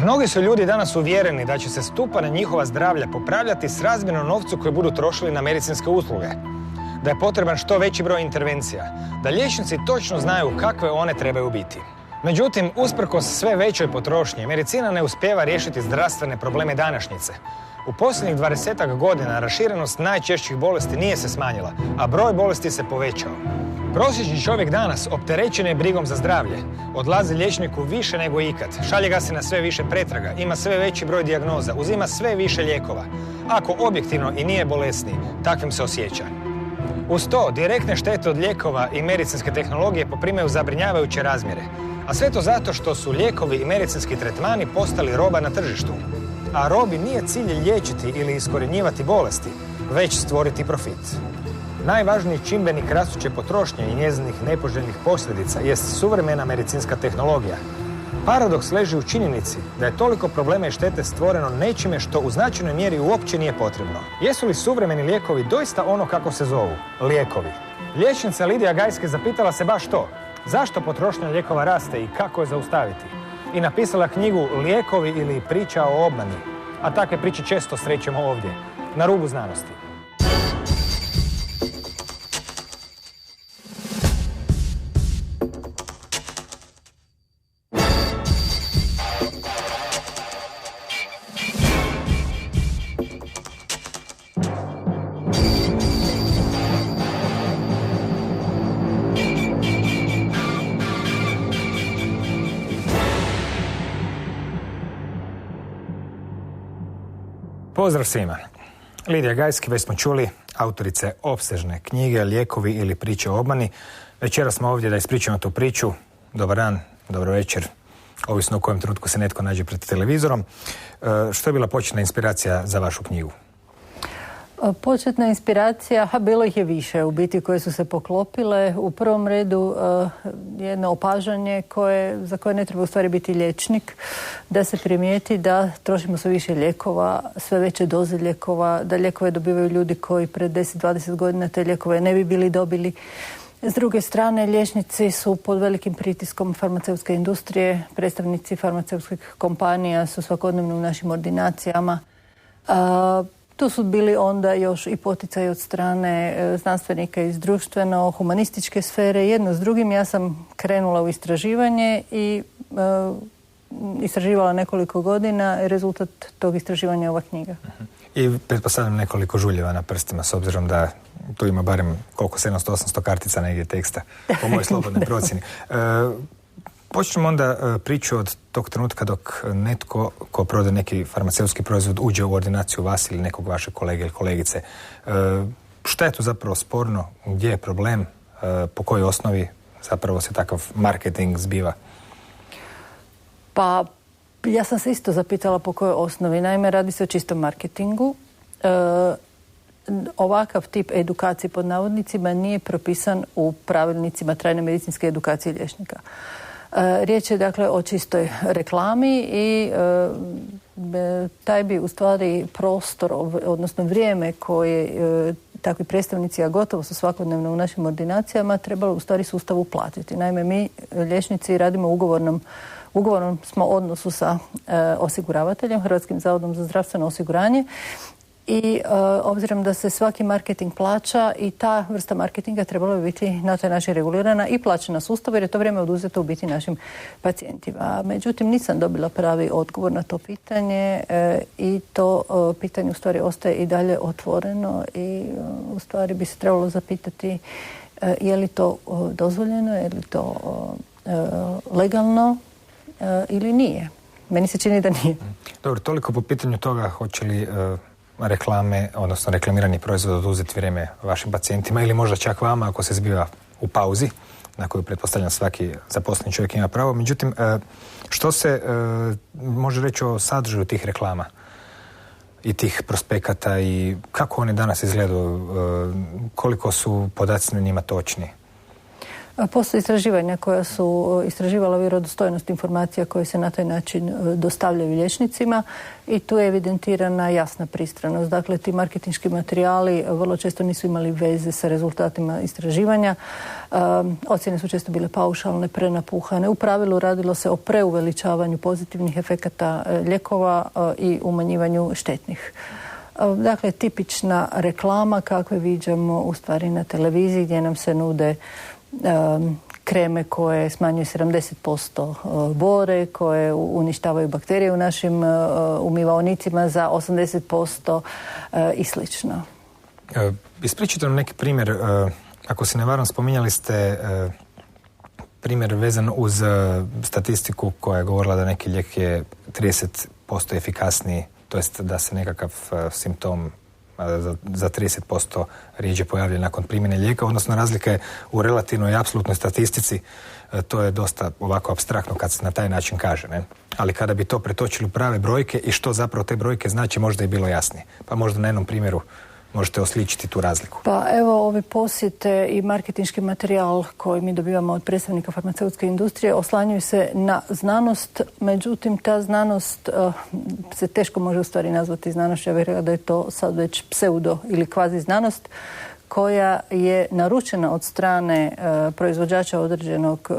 Mnogi su ljudi danas uvjereni da će se stupa na njihova zdravlja popravljati srazmjerno novcu koji budu trošili na medicinske usluge. Da je potreban što veći broj intervencija, da liječnici točno znaju kakve one trebaju biti. Međutim, usprkos sve većoj potrošnji, medicina ne uspijeva riješiti zdravstvene probleme današnjice. U posljednjih 20 godina raširenost najčešćih bolesti nije se smanjila, a broj bolesti se povećao. Prosječni čovjek danas opterećen je brigom za zdravlje. Odlazi liječniku više nego ikad, šalje ga se na sve više pretraga, ima sve veći broj dijagnoza, uzima sve više lijekova. Ako objektivno i nije bolesni, takvim se osjeća. Uz to, direktne štete od lijekova i medicinske tehnologije poprimaju zabrinjavajuće razmjere. A sve to zato što su lijekovi i medicinski tretmani postali roba na tržištu. A robi nije cilj liječiti ili iskorjenjivati bolesti, već stvoriti profit. Najvažniji čimbenik rastuće potrošnje i njezinih nepoželjnih posljedica jest suvremena medicinska tehnologija. Paradoks leži u činjenici da je toliko problema i štete stvoreno nečime što u značajnoj mjeri uopće nije potrebno. Jesu li suvremeni lijekovi doista ono kako se zovu? Lijekovi. Liječnica Lidija Gajske zapitala se baš to. Zašto potrošnja lijekova raste i kako je zaustaviti? I napisala knjigu Lijekovi ili priča o obmani. A takve priče često srećemo ovdje, na rubu znanosti. Pozdrav svima. Lidija Gajski, već smo čuli, autorice opsežne knjige Lijekovi ili priče o obmani. Večeras smo ovdje da ispričamo tu priču. Dobar dan, dobro večer, ovisno u kojem trenutku se netko nađe pred televizorom. Što je bila početna inspiracija za vašu knjigu? Početna inspiracija, bilo ih je više u biti koje su se poklopile. U prvom redu jedno opažanje za koje ne treba u stvari biti liječnik, da se primijeti da trošimo sve više lijekova, sve veće doze lijekova, da lijekove dobivaju ljudi koji pred 10-20 godina te lijekove ne bi bili dobili. S druge strane, liječnici su pod velikim pritiskom farmaceutske industrije, predstavnici farmaceutskih kompanija su svakodnevno u našim ordinacijama. Tu su bili onda još i poticaji od strane znanstvenika iz društveno-humanističke sfere. Jedno s drugim ja sam krenula u istraživanje i istraživala nekoliko godina. Rezultat tog istraživanja je ova knjiga. I pretpostavljam nekoliko žuljeva na prstima, s obzirom da tu ima barem koliko 700-800 kartica negdje teksta, po mojoj slobodnoj procjeni. Počnemo onda priču od tog trenutka dok netko ko prodaje neki farmaceutski proizvod uđe u ordinaciju vas ili nekog vašeg kolege ili kolegice. Šta je tu zapravo sporno? Gdje je problem? Po kojoj osnovi zapravo se takav marketing zbiva? Pa, ja sam se isto zapitala po kojoj osnovi. Naime, radi se o čistom marketingu. Ovakav tip edukacije pod navodnicima nije propisan u pravilnicima trajne medicinske edukacije liječnika. Riječ je dakle o čistoj reklami i taj bi u stvari prostor, odnosno vrijeme koje takvi predstavnici, a gotovo su svakodnevno u našim ordinacijama, trebalo u stvari sustavu platiti. Naime, mi liječnici radimo u ugovornom smo odnosu sa osiguravateljem, Hrvatskim zavodom za zdravstveno osiguranje. I obzirom da se svaki marketing plaća i ta vrsta marketinga trebala bi biti na taj način regulirana i plaćena sustavu jer je to vrijeme oduzeto u biti našim pacijentima. Međutim, nisam dobila pravi odgovor na to pitanje i to pitanje u stvari ostaje i dalje otvoreno i u stvari bi se trebalo zapitati je li to dozvoljeno, je li to legalno ili nije. Meni se čini da nije. Dobro, toliko po pitanju toga hoće li reklame, odnosno reklamirani proizvod oduzeti vrijeme vašim pacijentima ili možda čak vama ako se zbiva u pauzi, na koju pretpostavljam svaki zaposleni čovjek ima pravo. Međutim, što se može reći o sadržaju tih reklama i tih prospekata i kako oni danas izgledaju, koliko su podaci na njima točni? Postoje istraživanja koja su istraživala vjerodostojnost informacija koje se na taj način dostavljaju liječnicima i tu je evidentirana jasna pristranost. Dakle, ti marketinški materijali vrlo često nisu imali veze sa rezultatima istraživanja. Ocjene su često bile paušalne, prenapuhane. U pravilu radilo se o preuveličavanju pozitivnih efekata lijekova i umanjivanju štetnih. Dakle, tipična reklama kakve viđamo u stvari na televiziji gdje nam se nude kreme koje smanjuju 70% bore, koje uništavaju bakterije u našim umivaonicima za 80% i slično. Ispričajte nam neki primjer, ako se ne varam, spominjali ste primjer vezan uz statistiku koja je govorila da neki lijek je 30% efikasniji, to jest da se nekakav simptom za 30% rijeđe pojavlja nakon primjene lijeka, odnosno razlika je u relativnoj i apsolutnoj statistici. To je dosta ovako apstraktno kad se na taj način kaže, ne? Ali kada bi to pretočili u prave brojke i što zapravo te brojke znači, možda je bilo jasnije. Pa možda na jednom primjeru možete osličiti tu razliku. Pa evo, ove posjete i marketinški materijal koji mi dobivamo od predstavnika farmaceutske industrije oslanjaju se na znanost, međutim ta znanost se teško može u stvari nazvati znanošću. Ja bih rekla da je to sad već pseudo ili kvazi znanost koja je naručena od strane proizvođača određenog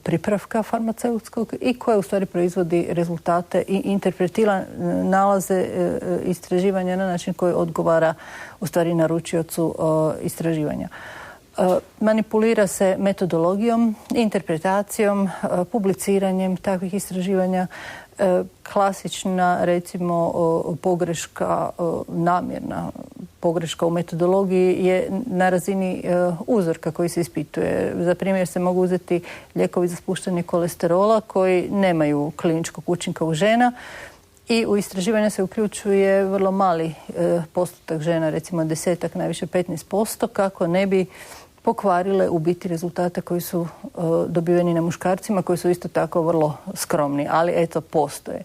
pripravka farmaceutskog i koja u stvari proizvodi rezultate i interpretira nalaze istraživanja na način koji odgovara u stvari naručiocu istraživanja. Manipulira se metodologijom, interpretacijom, publiciranjem takvih istraživanja. Klasična, recimo, pogreška, namjerna pogreška u metodologiji je na razini uzorka koji se ispituje. Za primjer se mogu uzeti lijekovi za spuštanje kolesterola koji nemaju kliničkog učinka u žena i u istraživanje se uključuje vrlo mali postotak žena, recimo 10, najviše 15%, kako ne bi pokvarile u biti rezultate koji su dobiveni na muškarcima, koji su isto tako vrlo skromni, ali eto, postoje.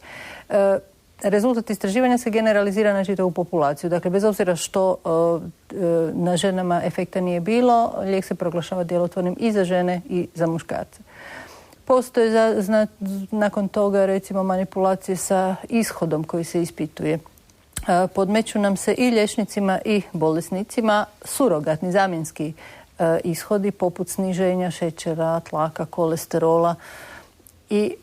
Rezultat istraživanja se generalizira na čitavu populaciju. Dakle, bez obzira što na ženama efekta nije bilo, lijek se proglašava djelotvornim i za žene i za muškarce. Postoje nakon toga, recimo, manipulacije sa ishodom koji se ispituje. Podmeću nam se i liječnicima i bolesnicima surogatni, zamjenski ishodi poput sniženja šećera, tlaka, kolesterola i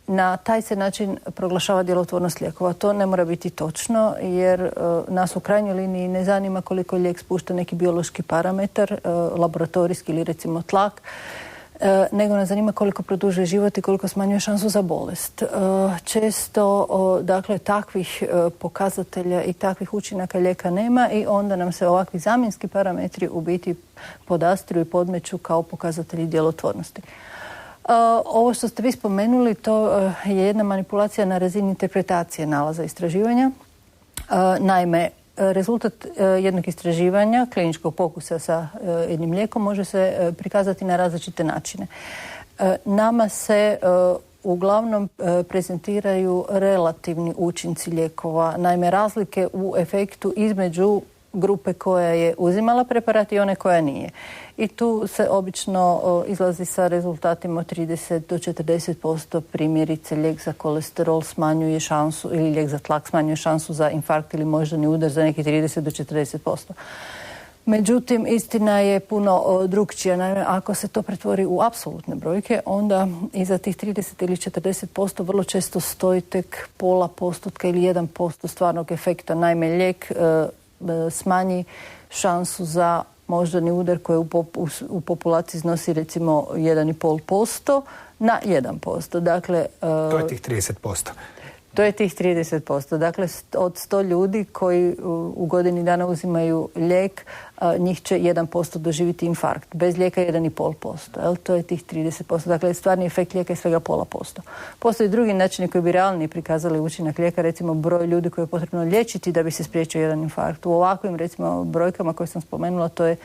na taj se način proglašava djelotvornost lijekova. To ne mora biti točno jer nas u krajnjoj liniji ne zanima koliko lijek spušta neki biološki parametar, laboratorijski ili recimo tlak, nego nas zanima koliko produžuje život i koliko smanjuje šansu za bolest. Često, dakle, takvih pokazatelja i takvih učinaka lijeka nema i onda nam se ovakvi zamjenski parametri u biti podastiru i podmeću kao pokazatelji djelotvornosti. Ovo što ste vi spomenuli, to je jedna manipulacija na razini interpretacije nalaza istraživanja. Naime, rezultat jednog istraživanja, kliničkog pokusa sa jednim lijekom, može se prikazati na različite načine. Nama se uglavnom prezentiraju relativni učinci lijekova, naime razlike u efektu između grupe koja je uzimala preparat i one koja nije. I tu se obično izlazi sa rezultatima od 30 do 40%, primjerice lijek za kolesterol smanjuje šansu ili lijek za tlak smanjuje šansu za infarkt ili moždani udar za neki 30 do 40%. Međutim, istina je puno drukčija. Naime, ako se to pretvori u apsolutne brojke, onda iza tih 30 ili 40% vrlo često stoji tek 0,5% ili 1% stvarnog efekta. Naime, lijek smanji šansu za moždani udar koji u populaciji iznosi recimo 1,5% na 1%. Dakle, to je tih 30%. To je tih 30%. Dakle, od 100 ljudi koji u godini dana uzimaju lijek, njih će 1% doživjeti infarkt. Bez lijeka 1,5%. To je tih 30%. Dakle, stvarni efekt lijeka je svega 0,5%. Postoji drugi načini koji bi realnije prikazali učinak lijeka, recimo broj ljudi koje je potrebno liječiti da bi se spriječio jedan infarkt. U ovakvim, recimo, brojkama koje sam spomenula, to je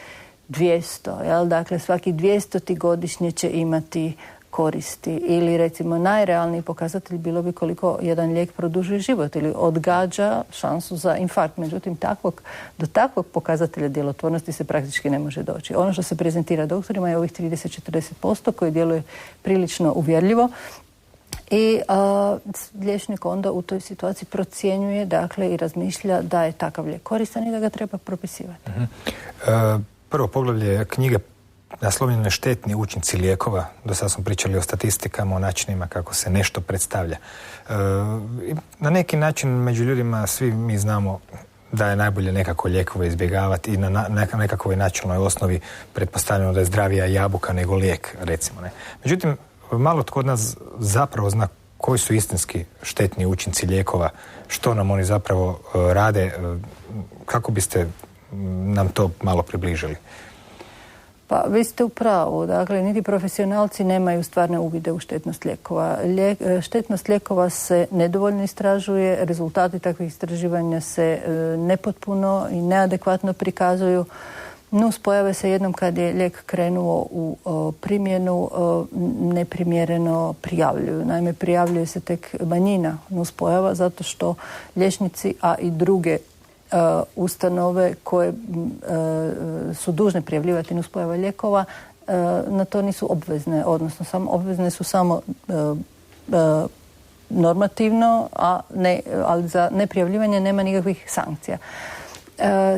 200. Dakle, svaki 200 godišnje će imati koristi. Ili recimo najrealniji pokazatelj bilo bi koliko jedan lijek produžuje život ili odgađa šansu za infarkt. Međutim, do takvog pokazatelja djelotvornosti se praktički ne može doći. Ono što se prezentira doktorima je ovih 30-40% koji djeluje prilično uvjerljivo. I liječnik onda u toj situaciji procjenjuje, dakle, i razmišlja da je takav lijek koristan i da ga treba propisivati. Prvo poglavlje knjige naslovljeno je štetni učinci lijekova. Do sada smo pričali o statistikama, o načinima kako se nešto predstavlja. Na neki način među ljudima svi mi znamo da je najbolje nekako lijekove izbjegavati i na nekakvoj načelnoj osnovi pretpostavljeno da je zdravija jabuka nego lijek, recimo. Ne? Međutim, malo tko od nas zapravo zna koji su istinski štetni učinci lijekova, što nam oni zapravo rade, kako biste nam to malo približili? Pa vi ste u pravu, dakle, niti profesionalci nemaju stvarne uvide u štetnost lijekova. Štetnost lijekova se nedovoljno istražuje, rezultati takvih istraživanja se nepotpuno i neadekvatno prikazuju. Nuspojave se jednom kad je lijek krenuo u primjenu neprimjereno prijavljuju. Naime, prijavljuje se tek manjina nuspojava zato što liječnici, a i druge ustanove koje su dužne prijavljivati nuspojave lijekova na to nisu obvezne, odnosno obvezne su samo normativno, ali za neprijavljivanje nema nikakvih sankcija.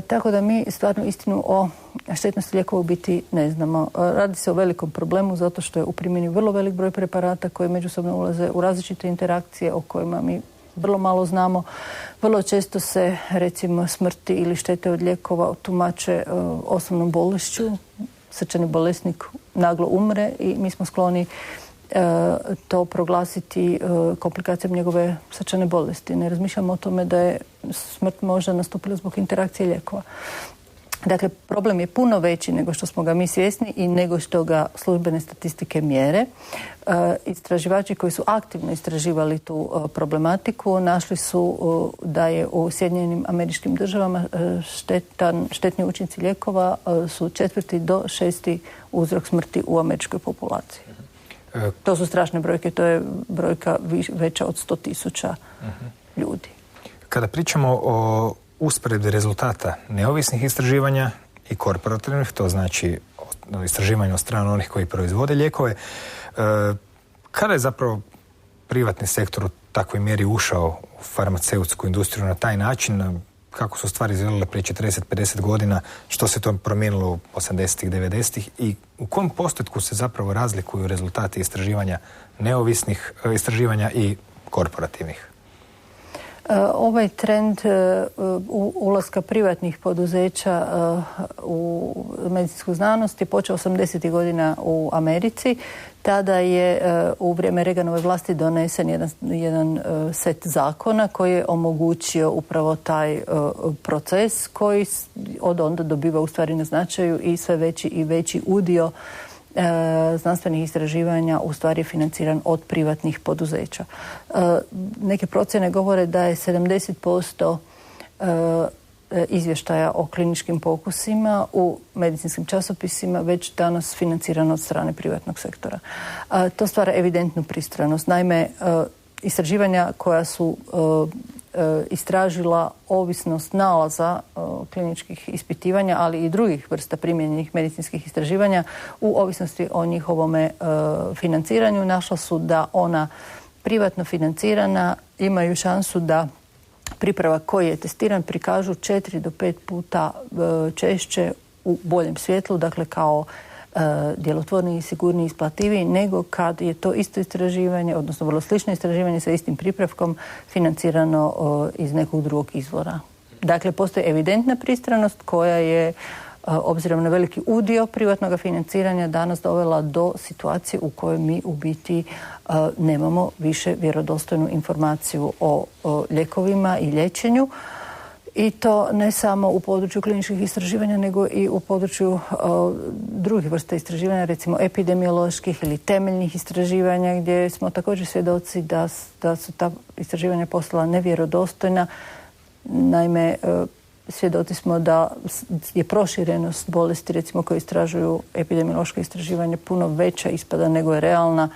Tako da mi stvarno istinu o štetnosti lijekova u biti ne znamo. Radi se o velikom problemu zato što je u primjeni vrlo velik broj preparata koji međusobno ulaze u različite interakcije o kojima mi vrlo malo znamo. Vrlo često se, recimo, smrti ili štete od lijekova tumače osnovnom bolešću. Srčani bolesnik naglo umre i mi smo skloni to proglasiti komplikacijom njegove srčane bolesti. Ne razmišljamo o tome da je smrt možda nastupila zbog interakcije lijekova. Dakle, problem je puno veći nego što smo ga mi svjesni i nego što ga službene statistike mjere. Istraživači koji su aktivno istraživali tu problematiku našli su da je u Sjedinjenim Američkim Državama štetni učinci lijekova su 4. do 6. uzrok smrti u američkoj populaciji. To su strašne brojke, to je brojka veća od 100.000 ljudi. Kada pričamo o usporedbi rezultata neovisnih istraživanja i korporativnih, to znači istraživanja od strane onih koji proizvode lijekove, kada je zapravo privatni sektor u takvoj mjeri ušao u farmaceutsku industriju na taj način, kako su stvari izgledale prije 40-50 godina, što se to promijenilo u 80-ih, 90-ih i u kom postotku se zapravo razlikuju rezultati istraživanja neovisnih istraživanja i korporativnih? Ovaj trend ulaska privatnih poduzeća u medicinsku znanost je počeo 80. godina u Americi. Tada je u vrijeme Reaganove vlasti donesen jedan set zakona koji je omogućio upravo taj proces koji od onda dobiva u stvari na značaju i sve veći i veći udio znanstvenih istraživanja u stvari je financiran od privatnih poduzeća. Neke procjene govore da je 70% izvještaja o kliničkim pokusima u medicinskim časopisima već danas financirano od strane privatnog sektora. To stvara evidentnu pristranost. Naime, istraživanja koja su istražila ovisnost nalaza kliničkih ispitivanja, ali i drugih vrsta primijenjenih medicinskih istraživanja u ovisnosti o njihovome financiranju, našla su da ona privatno financirana imaju šansu da pripravak koji je testiran prikažu 4 do 5 puta češće u boljem svjetlu, dakle kao djelotvorniji, sigurniji, isplativiji nego kad je to isto istraživanje, odnosno vrlo slično istraživanje sa istim pripravkom financirano iz nekog drugog izvora. Dakle, postoji evidentna pristranost koja je, obzirom na veliki udio privatnog financiranja, danas dovela do situacije u kojoj mi u biti nemamo više vjerodostojnu informaciju o lijekovima i liječenju. I to ne samo u području kliničkih istraživanja, nego i u području drugih vrsta istraživanja, recimo epidemioloških ili temeljnih istraživanja, gdje smo također svjedoci da su ta istraživanja postala nevjerodostojna. Naime, svjedoci smo da je proširenost bolesti, recimo koje istražuju epidemiološke istraživanje, puno veća ispada nego je realna.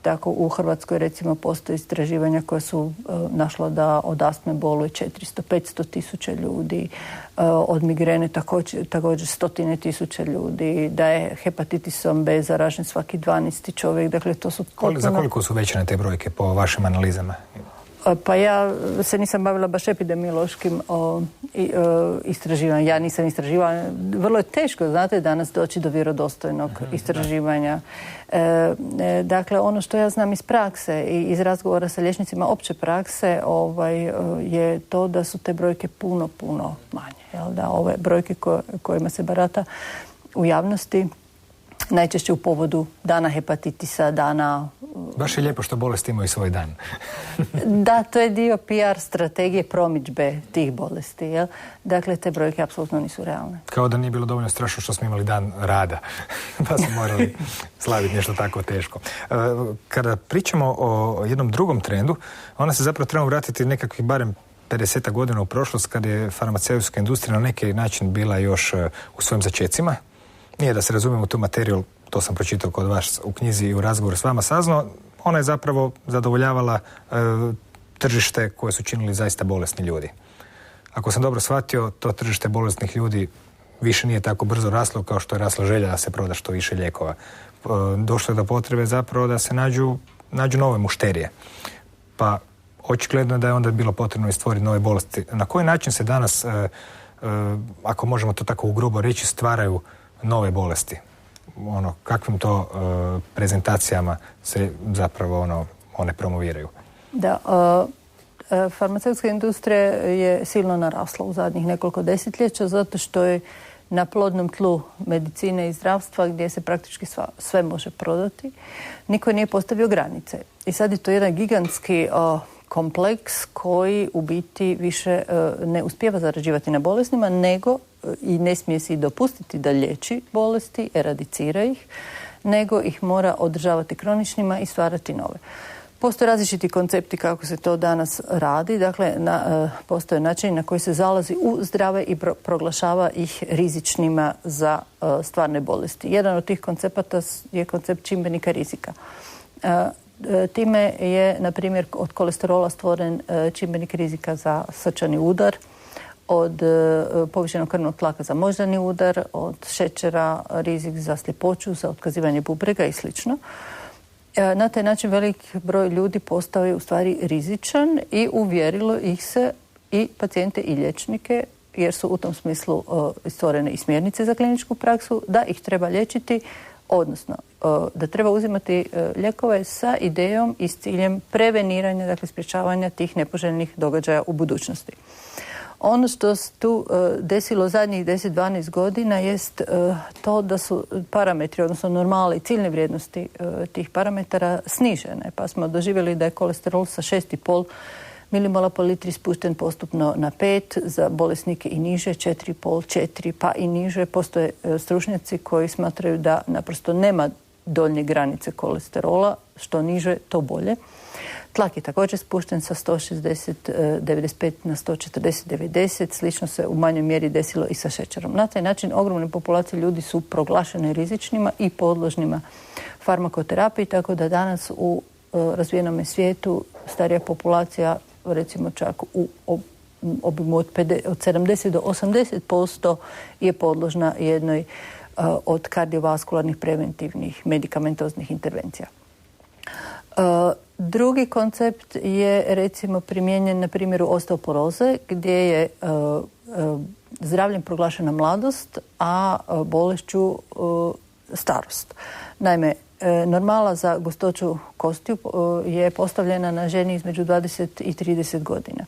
Tako u Hrvatskoj recimo postoje istraživanja koja su našla da od astme boluje 400-500 tisuća ljudi, od migrene također 100.000 ljudi, da je hepatitisom B zaražen svaki 12. čovjek. Dakle, to su Za koliko su veće te brojke po vašim analizama? Pa ja se nisam bavila baš epidemiološkim istraživanjem. Ja nisam istraživala. Vrlo je teško, znate, danas doći do vjerodostojnog istraživanja. Dakle, ono što ja znam iz prakse i iz razgovora sa liječnicima opće prakse je to da su te brojke puno manje. Jel? Da ove brojke kojima se barata u javnosti najčešće u povodu dana hepatitisa, dana... Baš je lijepo što bolesti imaju svoj dan. Da, to je dio PR strategije promidžbe tih bolesti. Jel? Dakle, te brojke apsolutno nisu realne. Kao da nije bilo dovoljno strašno što smo imali dan rada, pa smo morali slaviti nešto tako teško. Kada pričamo o jednom drugom trendu, onda se zapravo trebamo vratiti nekakvih barem 50 godina u prošlost, kada je farmaceutska industrija na neki način bila još u svojim začecima. Nije da se razumijemo tu materiju, to sam pročitao kod vas u knjizi i u razgovoru s vama saznao, ona je zapravo zadovoljavala tržište koje su činili zaista bolesni ljudi. Ako sam dobro shvatio, to tržište bolesnih ljudi više nije tako brzo raslo kao što je rasla želja da se proda što više lijekova. Došlo je do potrebe zapravo da se nađu nove mušterije. Pa očigledno da je onda bilo potrebno stvoriti nove bolesti. Na koji način se danas, ako možemo to tako ugrubo reći, stvaraju nove bolesti? Kakvim to prezentacijama se zapravo one promoviraju? Da, farmaceutska industrija je silno narasla u zadnjih nekoliko desetljeća zato što je na plodnom tlu medicine i zdravstva gdje se praktički sve može prodati. Niko nije postavio granice. I sad je to jedan gigantski kompleks koji u biti više ne uspijeva zarađivati na bolesnima, nego i ne smije si dopustiti da liječi bolesti, eradicira ih, nego ih mora održavati kroničnima i stvarati nove. Postoje različiti koncepti kako se to danas radi, dakle postoje način na koji se zalazi u zdrave i proglašava ih rizičnima za stvarne bolesti. Jedan od tih koncepata je koncept čimbenika rizika. Time je, na primjer, od kolesterola stvoren čimbenik rizika za srčani udar, od povišenog krvnog tlaka za moždani udar, od šećera rizik za sljepoću, za otkazivanje bubrega i sl. Na taj način velik broj ljudi postao je u stvari rizičan i uvjerilo ih se i pacijente i liječnike, jer su u tom smislu stvorene i smjernice za kliničku praksu, da ih treba liječiti, odnosno da treba uzimati lijekove sa idejom i s ciljem preveniranja, dakle sprječavanja tih nepoželjnih događaja u budućnosti. Ono što se tu desilo zadnjih 10-12 godina jest to da su parametri, odnosno normale i ciljne vrijednosti tih parametara snižene, pa smo doživjeli da je kolesterol sa 6,5 milimola po litri spušten postupno na 5, za bolesnike i niže 4,5, 4, pa i niže. Postoje stručnjaci koji smatraju da naprosto nema donje granice kolesterola, što niže to bolje. Tlak je također spušten sa 160-95 na 140-90, slično se u manjoj mjeri desilo i sa šećerom. Na taj način ogromne populacije ljudi su proglašene rizičnima i podložnima farmakoterapiji, tako da danas u razvijenom svijetu starija populacija, recimo čak u obimu od 70 do 80% je podložna jednoj od kardiovaskularnih preventivnih medikamentoznih intervencija. Drugi koncept je recimo primijenjen na primjeru osteoporoze, gdje je zdravljem proglašena mladost, a bolešću starost. Naime, normala za gustoću kostiju je postavljena na ženi između 20 i 30 godina.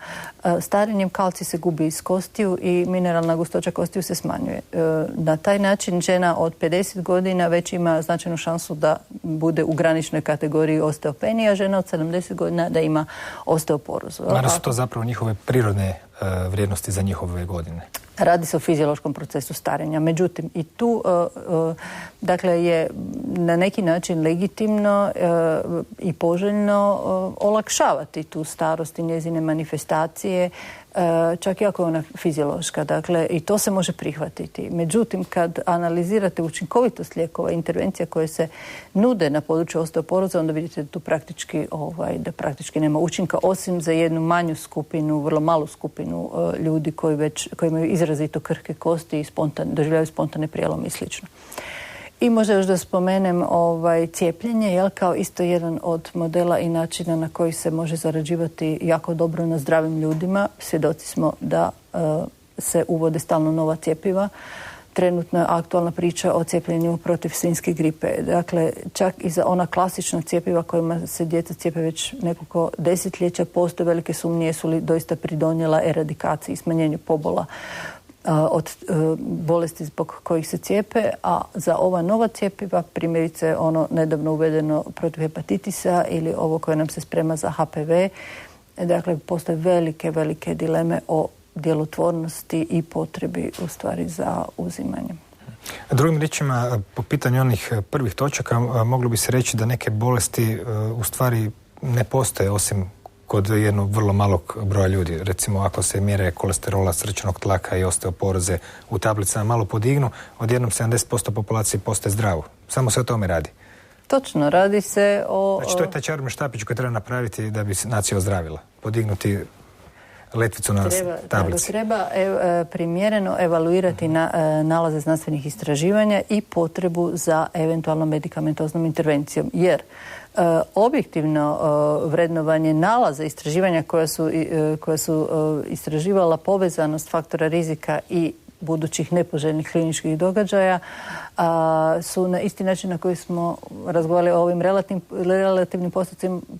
Starenjem kalcij se gubi iz kostiju i mineralna gustoća kostiju se smanjuje. Na taj način žena od 50 godina već ima značajnu šansu da bude u graničnoj kategoriji osteopenija, a žena od 70 godina da ima osteoporozu. Mada su to zapravo njihove prirodne vrijednosti za njihove godine. Radi se o fiziološkom procesu starenja. Međutim, i tu dakle je na neki način legitimno i poželjno olakšavati tu starost i njezine manifestacije, čak i ako je ona fiziološka. Dakle, i to se može prihvatiti. Međutim, kad analizirate učinkovitost lijekova, intervencija koje se nude na području osteoporoze, onda vidite da praktički nema učinka, osim za jednu manju skupinu, vrlo malu skupinu ljudi koji imaju izrazito krhke kosti i doživljavaju spontane prijelome i slično. I možda još da spomenem cijepljenje, kao isto jedan od modela i načina na koji se može zarađivati jako dobro na zdravim ljudima. Svjedoci smo da se uvode stalno nova cjepiva. Trenutno je aktualna priča o cijepljenju protiv svinjske gripe. Dakle, čak i za ona klasična cjepiva kojima se djeca cijepe već nekoliko desetljeća, postoje velike sumnje jesu li doista pridonijela eradikaciji i smanjenju pobola od bolesti zbog kojih se cijepe, a za ova nova cjepiva, primjerice ono nedavno uvedeno protiv hepatitisa ili ovo koje nam se sprema za HPV, dakle postoje velike dileme o djelotvornosti i potrebi u stvari za uzimanjem. Drugim riječima, po pitanju onih prvih točaka, moglo bi se reći da neke bolesti u stvari ne postoje osim kod jednog vrlo malog broja ljudi. Recimo, ako se mjere kolesterola, srčanog tlaka i osteoporoze u tablicama malo podignu, odjednom 70% populacije postaje zdravo. Samo se o tome radi. Točno, radi se o... Znači, to je taj čarobni štapić koji treba napraviti da bi se nacija ozdravila. Podignuti letvicu na tablici. Treba primjereno evaluirati nalaze znanstvenih istraživanja i potrebu za eventualno medikamentoznom intervencijom. Jer objektivno vrednovanje nalaza istraživanja koja su istraživala povezanost faktora rizika i budućih nepoželjnih kliničkih događaja su na isti način na koji smo razgovarali o ovim relativnim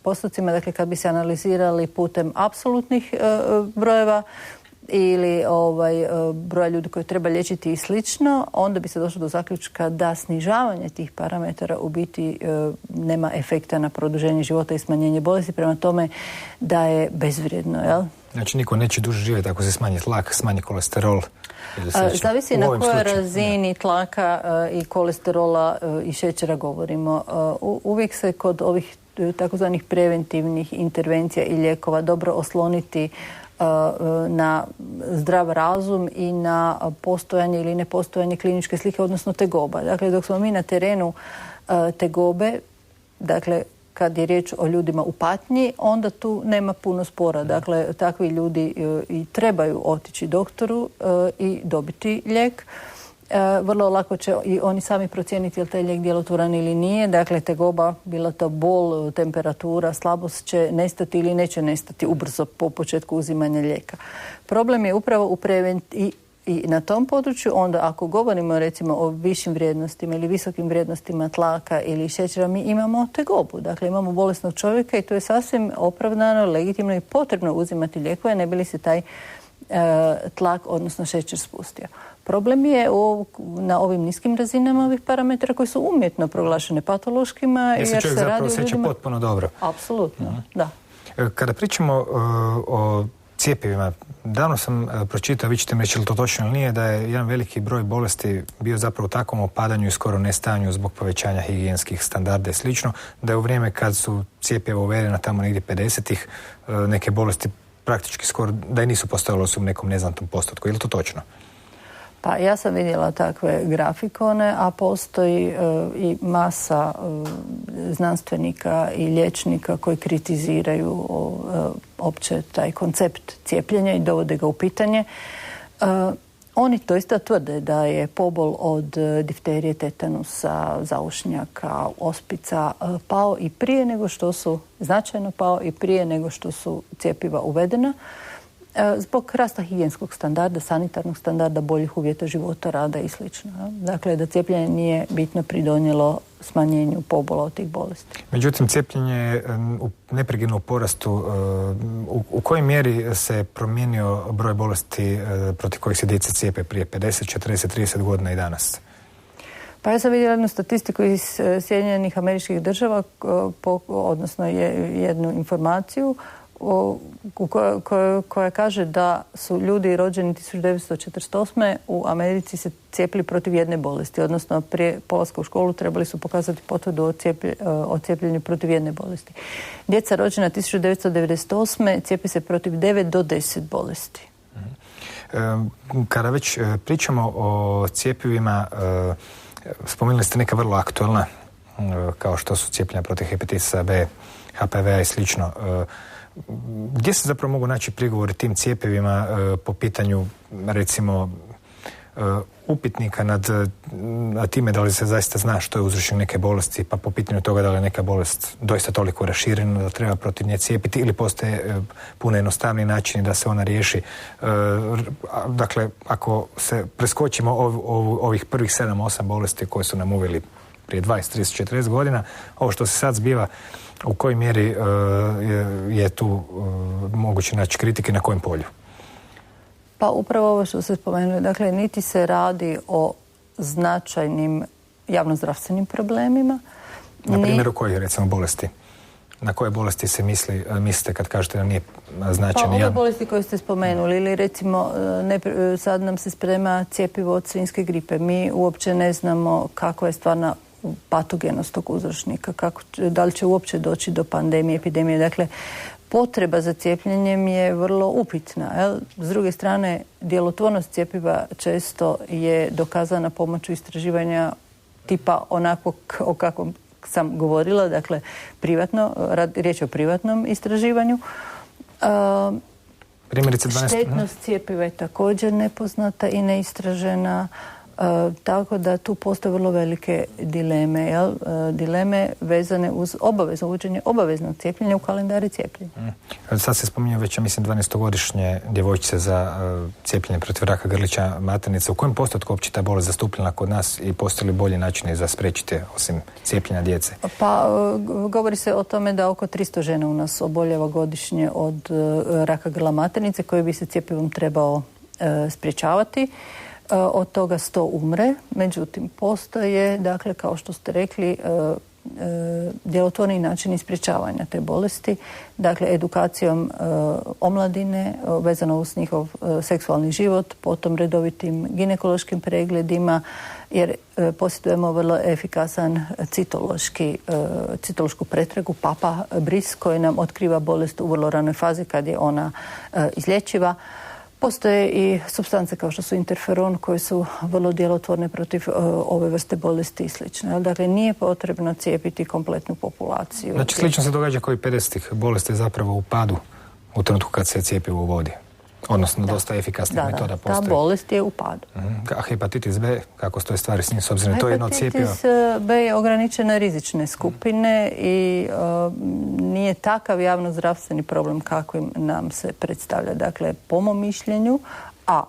postocima, dakle kad bi se analizirali putem apsolutnih brojeva ili broja ljudi koje treba liječiti i slično, onda bi se došlo do zaključka da snižavanje tih parametara u biti nema efekta na produženje života i smanjenje bolesti, prema tome da je bezvrijedno, jel? Znači niko neće duže živjeti ako se smanji tlak, smanji kolesterol. Zavisi na kojoj razini tlaka i kolesterola i šećera govorimo. Uvijek se kod ovih takozvanih preventivnih intervencija i lijekova dobro osloniti na zdrav razum i na postojanje ili nepostojanje kliničke slike, odnosno tegoba. Dakle, dok smo mi na terenu tegobe, dakle, kad je riječ o ljudima u patnji, onda tu nema puno spora. Dakle, takvi ljudi i trebaju otići doktoru i dobiti lijek. Vrlo lako će i oni sami procijeniti je li taj lijek djelotvoran ili nije. Dakle, tegoba, bila to bol, temperatura, slabost će nestati ili neće nestati ubrzo po početku uzimanja lijeka. Problem je upravo i na tom području, onda ako govorimo recimo o višim vrijednostima ili visokim vrijednostima tlaka ili šećera, mi imamo tegobu. Dakle, imamo bolesnog čovjeka i to je sasvim opravdano, legitimno i potrebno uzimati lijekove ne bi li se taj tlak, odnosno šećer spustio. Problem je na ovim niskim razinama ovih parametara koji su umjetno proglašene patološkima. Jer se čovjek zapravo osjeća potpuno dobro. Apsolutno, da. Kada pričamo o cijepivima, davno sam pročitao, vi ćete mi reći li to točno ili nije, da je jedan veliki broj bolesti bio zapravo u takvom opadanju i skoro nestajanju zbog povećanja higijenskih standarda i slično, da je u vrijeme kad su cijepiva uvedena tamo negdje 50-ih, neke bolesti praktički skoro da i nisu postojale u nekom neznatnom postotku. Je li to točno? Pa ja sam vidjela takve grafikone, a postoji i masa znanstvenika i liječnika koji kritiziraju opće taj koncept cijepljenja i dovode ga u pitanje. Oni doista tvrde da je pobol od difterije, tetanusa, zaušnjaka, ospica pao i prije nego što su, značajno pao i prije nego što su cjepiva uvedena, zbog rasta higijenskog standarda, sanitarnog standarda, boljih uvjeta života, rada i sl. Dakle, da cijepljenje nije bitno pridonijelo smanjenju pobola od tih bolesti. Međutim, cijepljenje je neprekidno u porastu. U kojoj mjeri se promijenio broj bolesti protiv kojih se djeca cijepe prije 50, 40, 30 godina i danas? Pa ja sam vidjela jednu statistiku iz Sjedinjenih Američkih Država, odnosno jednu informaciju koja kaže da su ljudi rođeni 1948. u Americi se cijepili protiv jedne bolesti, odnosno prije polaska u školu trebali su pokazati potvrdu o cijepljenju protiv jedne bolesti. Djeca rođena 1998. cijepi se protiv 9 do 10 bolesti. Kada već pričamo o cjepivima, spomenuli ste neka vrlo aktualna, kao što su cijepljenja protiv hepatitisa B, HPV-a i slično. Gdje se zapravo mogu naći prigovori tim cjepivima po pitanju, recimo, upitnika nad time da li se zaista zna što je uzročnik neke bolesti, pa po pitanju toga da li je neka bolest doista toliko raširena da treba protiv nje cijepiti ili postoje puno jednostavniji načini da se ona riješi. Dakle, ako se preskočimo ovih prvih 7-8 bolesti koje su nam uveli prije 20, 30, 40 godina, ovo što se sad zbiva, u kojoj mjeri je tu moguće naći kritike, na kojem polju? Pa upravo ovo što ste spomenuli, dakle, niti se radi o značajnim javnozdravstvenim problemima. Na primjer, u kojih, recimo, bolesti? Na koje bolesti se mislite kad kažete da nije značajni? Pa ove bolesti koje ste spomenuli, ili recimo sad nam se sprema cjepivo od svinjske gripe. Mi uopće ne znamo kakva je stvarna patogenost tog uzročnika, da li će uopće doći do pandemije, epidemije. Dakle, potreba za cijepljenjem je vrlo upitna. Jel? S druge strane, djelotvornost cjepiva često je dokazana pomoću istraživanja tipa onako o kakvom sam govorila, dakle, privatno, riječ je o privatnom istraživanju. Primjerice 12... Štetnost cjepiva je također nepoznata i neistražena. Tako da tu postoje vrlo velike dileme, jel? Dileme vezane uz obavezno uvođenje obaveznog cijepljenja u kalendari cijepljenja. Sad se spominje već, ja mislim, 12-godišnje djevojčice za cijepljenje protiv raka grlića maternice. U kojem postotku uopće ta bolest zastupljena kod nas i postoje li bolji načini za spriječiti osim cijepljenja djece? Pa govori se o tome da oko 300 žena u nas oboljeva godišnje od raka grla maternice koje bi se cjepivom trebao sprječavati. Od toga 100 umre, međutim postoje, dakle, kao što ste rekli, djelotvorni načini sprječavanja te bolesti, dakle edukacijom omladine vezano uz njihov seksualni život, potom redovitim ginekološkim pregledima, jer posjedujemo vrlo efikasan citološku pretragu Papa bris koji nam otkriva bolest u vrlo ranoj fazi kad je ona izlječiva. Postoje i supstance kao što su interferon koje su vrlo djelotvorne protiv ove vrste bolesti i slično. Dakle, nije potrebno cijepiti kompletnu populaciju. Znači, slično se događa koji 50-ih bolesti zapravo u padu u trenutku kad se cjepivo uvodi. Odnosno, dosta efikasnih metoda postoji. Ta bolest je u padu. A hepatitis B, kako stoje stvari s njim, s obzirom to je jedno od cjepiva? Hepatitis B je ograničen na rizične skupine i nije takav javnozdravstveni problem kakvim nam se predstavlja. Dakle, po mom mišljenju, a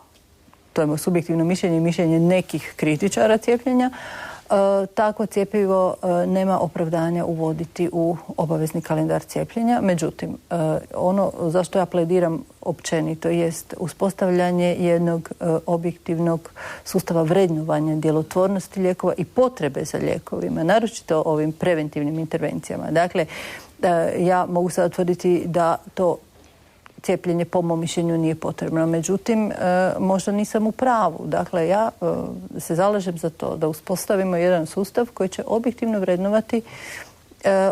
to je subjektivno mišljenje i mišljenje nekih kritičara cijepljenja, takvo cjepivo nema opravdanja uvoditi u obavezni kalendar cijepljenja. Međutim, ono zašto ja plediram općenito jest uspostavljanje jednog objektivnog sustava vrednovanja djelotvornosti lijekova i potrebe za lijekovima, naročito ovim preventivnim intervencijama. Dakle, ja mogu sad tvrditi da to cijepljenje po mom mišljenju nije potrebno. Međutim, možda nisam u pravu. Dakle, ja se zalažem za to da uspostavimo jedan sustav koji će objektivno vrednovati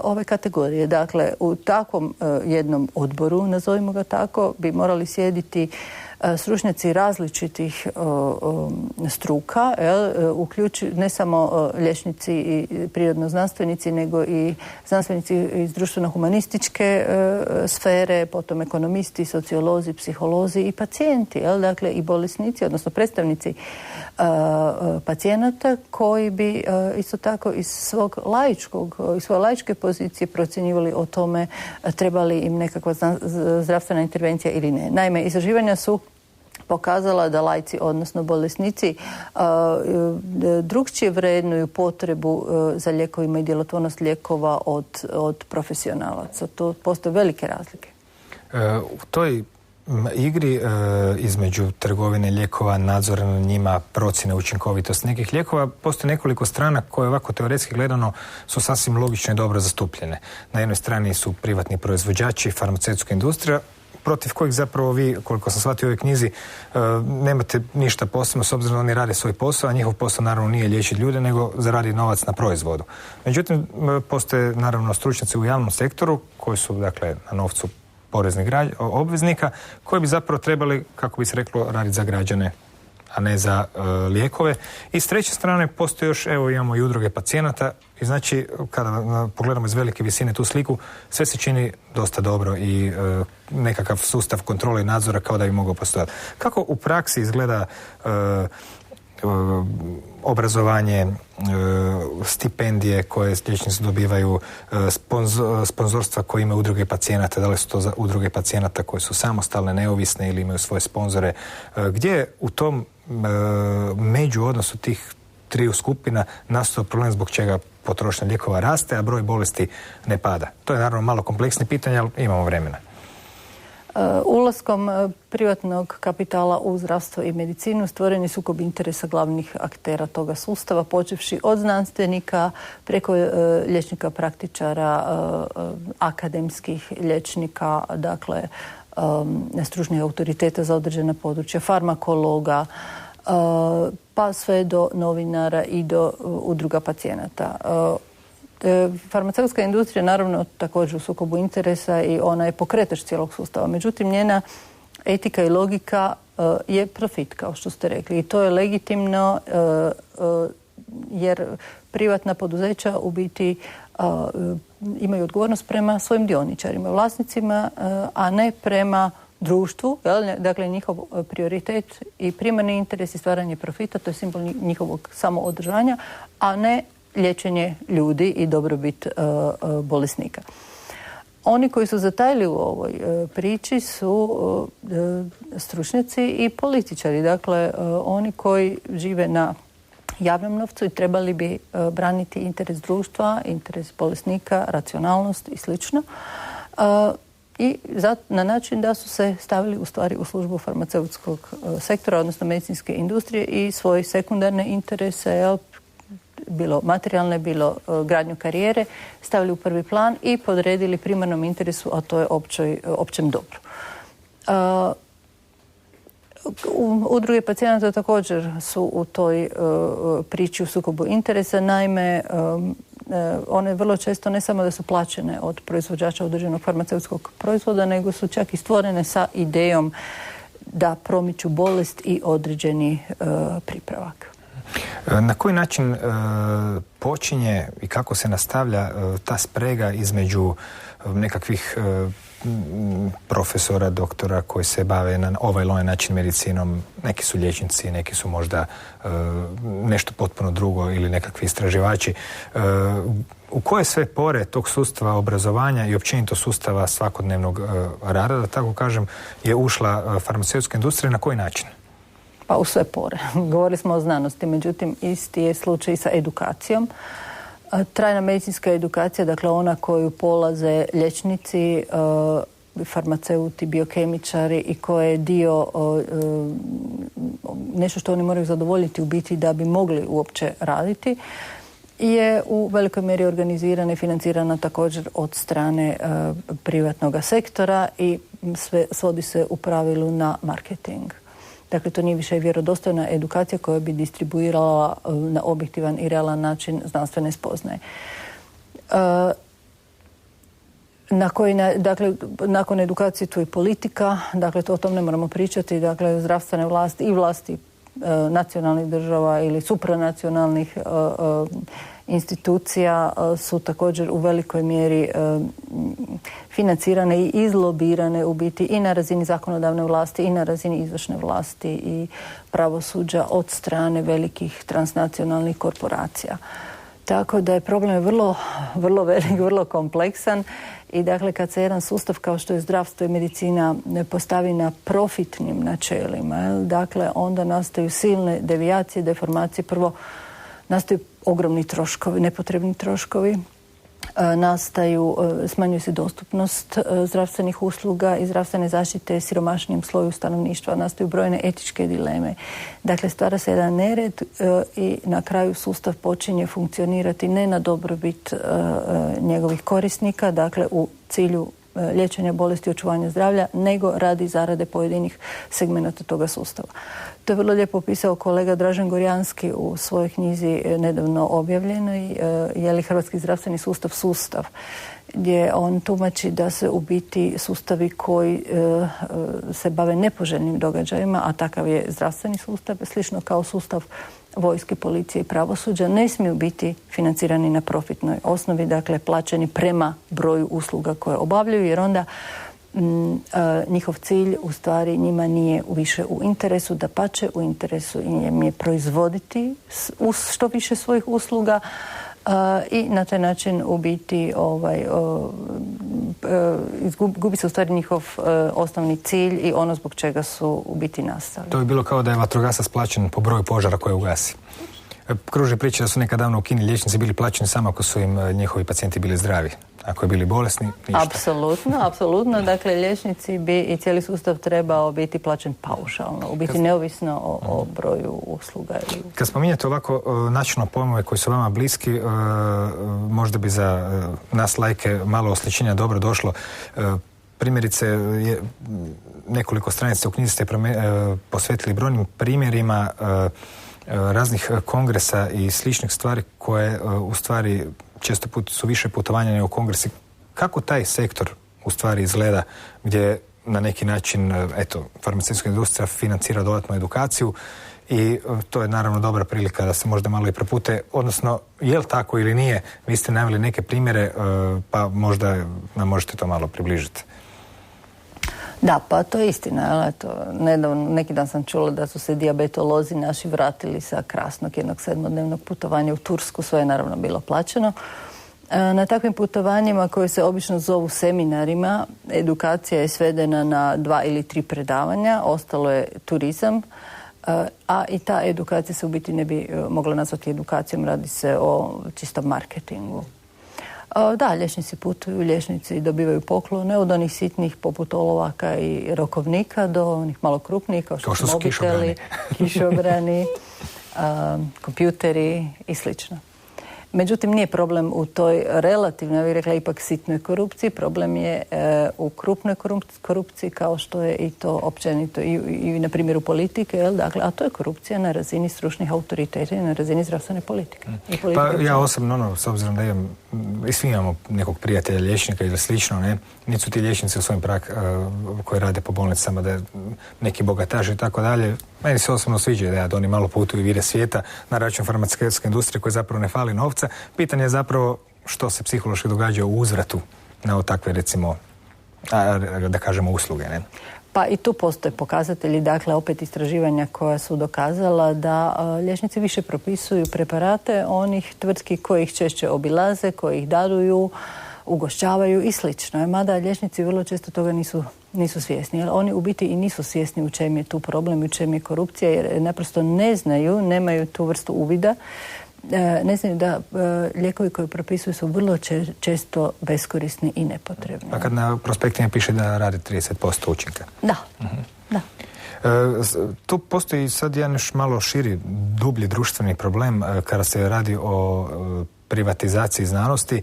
ove kategorije. Dakle, u takvom jednom odboru, nazovimo ga tako, bi morali sjediti stručnjaci različitih struka, ne samo liječnici i prirodno-znanstvenici, nego i znanstvenici iz društveno-humanističke sfere, potom ekonomisti, sociolozi, psiholozi i pacijenti, dakle i bolesnici, odnosno predstavnici pacijenata koji bi isto tako iz svoje laičke pozicije procjenjivali o tome treba li im nekakva zdravstvena intervencija ili ne. Naime, istraživanja su pokazala da laici, odnosno bolesnici, drukčije vrednuju potrebu za lijekovima i djelotvornost lijekova od profesionalaca. To postoje velike razlike. U toj igri između trgovine lijekova, nadzora na njima, procjene učinkovitosti nekih lijekova, postoji nekoliko strana koje ovako teoretski gledano su sasvim logično i dobro zastupljene. Na jednoj strani su privatni proizvođači, farmaceutska industrija, protiv kojih zapravo vi, koliko sam shvatio u ovoj knjizi, nemate ništa posebno, s obzirom da oni rade svoj posao, a njihov posao naravno nije liječiti ljude, nego zaradi novac na proizvodu. Međutim, postoje naravno stručnjaci u javnom sektoru koji su, dakle, na novcu poreznih obveznika, koji bi zapravo trebali, kako bi se reklo, raditi za građane, a ne za lijekove. I s treće strane postoji još, evo imamo i udruge pacijenata i znači kada pogledamo iz velike visine tu sliku, sve se čini dosta dobro i nekakav sustav kontrole i nadzora kao da bi mogao postojati. Kako u praksi izgleda obrazovanje, stipendije koje liječnici dobivaju, sponzorstva koje imaju udruge pacijenata, da li su to za udruge pacijenata koje su samostalne, neovisne ili imaju svoje sponzore? Gdje je u tom među odnosu tih triju skupina nastao problem zbog čega potrošnja lijekova raste, a broj bolesti ne pada? To je naravno malo kompleksno pitanje, ali imamo vremena. Ulaskom privatnog kapitala u zdravstvo i medicinu stvoren je sukob interesa glavnih aktera toga sustava, počevši od znanstvenika preko liječnika praktičara, akademskih liječnika, dakle stručnih autoriteta za određena područja, farmakologa, pa sve do novinara i do udruga pacijenata. Farmaceutska industrija naravno također u sukobu interesa i ona je pokretač cijelog sustava. Međutim, njena etika i logika je profit, kao što ste rekli. I to je legitimno jer privatna poduzeća u biti imaju odgovornost prema svojim dioničarima, vlasnicima, a ne prema društvu. Dakle, njihov prioritet i primarni interes i stvaranje profita, to je simbol njihovog samoodržanja, a ne liječenje ljudi i dobrobit bolesnika. Oni koji su zatajili u ovoj priči su stručnjaci i političari. Dakle, oni koji žive na javnom novcu i trebali bi braniti interes društva, interes bolesnika, racionalnost i slično. I na način da su se stavili u stvari u službu farmaceutskog sektora, odnosno medicinske industrije i svoje sekundarne interese, bilo materijalne, bilo gradnju karijere, stavili u prvi plan i podredili primarnom interesu, a to je općem dobru. Udruge pacijenata također su u toj priči u sukobu interesa. Naime, one vrlo često ne samo da su plaćene od proizvođača određenog farmaceutskog proizvoda, nego su čak i stvorene sa idejom da promiču bolest i određeni pripravak. Na koji način počinje i kako se nastavlja ta sprega između nekakvih profesora, doktora koji se bave na ovaj ili onaj način medicinom? Neki su liječnici, neki su možda nešto potpuno drugo ili nekakvi istraživači. U koje sve pore tog sustava obrazovanja i općenito sustava svakodnevnog rada, da tako kažem, je ušla farmaceutska industrija? Na koji način? Pa u sve pore. Govorili smo o znanosti, međutim isti je slučaj sa edukacijom. Trajna medicinska edukacija, dakle ona koju polaze liječnici, farmaceuti, biokemičari i koje je dio nešto što oni moraju zadovoljiti u biti da bi mogli uopće raditi, je u velikoj mjeri organizirana i financirana također od strane privatnog sektora i sve svodi se u pravilu na marketing. Dakle, to nije više vjerodostojna edukacija koja bi distribuirala na objektivan i realan način znanstvene spoznaje. Dakle, nakon edukacije tu je politika, dakle, to o tom ne moramo pričati, dakle, zdravstvene vlasti i vlasti nacionalnih država ili supranacionalnih institucija su također u velikoj mjeri financirane i izlobirane u biti i na razini zakonodavne vlasti i na razini izvršne vlasti i pravosuđa od strane velikih transnacionalnih korporacija. Tako da je problem vrlo, vrlo velik, vrlo kompleksan i dakle kad se jedan sustav kao što je zdravstvo i medicina ne postavi na profitnim načelima, dakle onda nastaju silne devijacije, deformacije. Prvo nastaju ogromni troškovi, nepotrebni troškovi. smanjuje se dostupnost zdravstvenih usluga i zdravstvene zaštite siromašnijem sloju stanovništva, nastaju brojne etičke dileme. Dakle, stvara se jedan nered i na kraju sustav počinje funkcionirati ne na dobrobit njegovih korisnika, dakle u cilju liječenja bolesti i očuvanja zdravlja, nego radi zarade pojedinih segmenata toga sustava. To je vrlo lijepo opisao kolega Dražen Gorjanski u svojoj knjizi nedavno objavljenoj Je li hrvatski zdravstveni sustav, gdje on tumači da se u biti sustavi koji se bave nepoželjnim događajima, a takav je zdravstveni sustav, slično kao sustav vojske, policije i pravosuđa, ne smiju biti financirani na profitnoj osnovi, dakle plaćeni prema broju usluga koje obavljaju, jer onda njihov cilj u stvari njima nije više u interesu, dapače u interesu im je proizvoditi što više svojih usluga i na taj način u biti gubi se u stvari njihov osnovni cilj i ono zbog čega su u biti nastali. To je bilo kao da je vatrogasac plaćen po broju požara koje ugasi. Kruži priča da su nekad davno u Kini liječnici bili plaćeni samo ako su im njihovi pacijenti bili zdravi. Ako je bili bolesni, ništa. Apsolutno. Dakle, liječnici bi i cijeli sustav trebao biti plaćen paušalno, u biti neovisno o broju usluga. Kad spominjete ovako načelno pojmove koji su vama bliski, možda bi za nas lajke malo osličenja dobro došlo. Primjerice, nekoliko stranica u knjizi ste posvetili brojnim primjerima raznih kongresa i sličnih stvari koje u stvari često put su više putovanja nego kongresi. Kako taj sektor u stvari izgleda gdje na neki način, farmaceutska industrija financira dodatnu edukaciju i to je naravno dobra prilika da se možda malo i prepute, odnosno je li tako ili nije? Vi ste naveli neke primjere, pa možda nam možete to malo približiti. Da, pa to je istina. Nedavno, neki dan sam čula da su se dijabetolozi naši vratili sa krasnog jednog 7-dnevnog putovanja u Tursku, sve je naravno bilo plaćeno. Na takvim putovanjima koje se obično zovu seminarima, edukacija je svedena na 2 ili 3 predavanja, ostalo je turizam, a i ta edukacija se u biti ne bi mogla nazvati edukacijom, radi se o čistom marketingu. Da, liječnici putuju, liječnici dobivaju poklone od onih sitnih poput olovaka i rokovnika do onih malo krupnijih kao što su mobiteli, kišobrani, kompjuteri i slično. Međutim, nije problem u toj relativno, ja bih rekla, ipak sitnoj korupciji. Problem je u krupnoj korupciji kao što je i to općenito i na primjeru politike, dakle, a to je korupcija na razini stručnih autoriteta i na razini zdravstvene politike. Pa ja osobno, s obzirom da imam, i svi imamo nekog prijatelja liječnika ili slično, niti su ti liječnici u svojim koji rade po bolnicama, da neki bogataši i tako dalje. Meni se osobno sviđa da oni malo putuju i vide svijeta na račun farmaceutske industrije koje zapravo ne fali novca. Pitanje je zapravo što se psihološki događa u uzvratu na takve, recimo, da kažemo, usluge. Ne? Pa i tu postoje pokazatelji, dakle, opet istraživanja koja su dokazala da liječnici više propisuju preparate onih tvrtki koji ih češće obilaze, koji ih daruju, ugošćavaju i slično. Mada liječnici vrlo često toga nisu svjesni. Jer oni u biti i nisu svjesni u čem je tu problem, u čem je korupcija, jer naprosto ne znaju, nemaju tu vrstu uvida. Ne znaju da lijekovi koji propisuju su vrlo često beskorisni i nepotrebni. A kad na prospektima piše da radi 30% učinka? Da, da. Tu postoji sad jedan još malo širi, dublji društveni problem kada se radi o privatizaciji znanosti.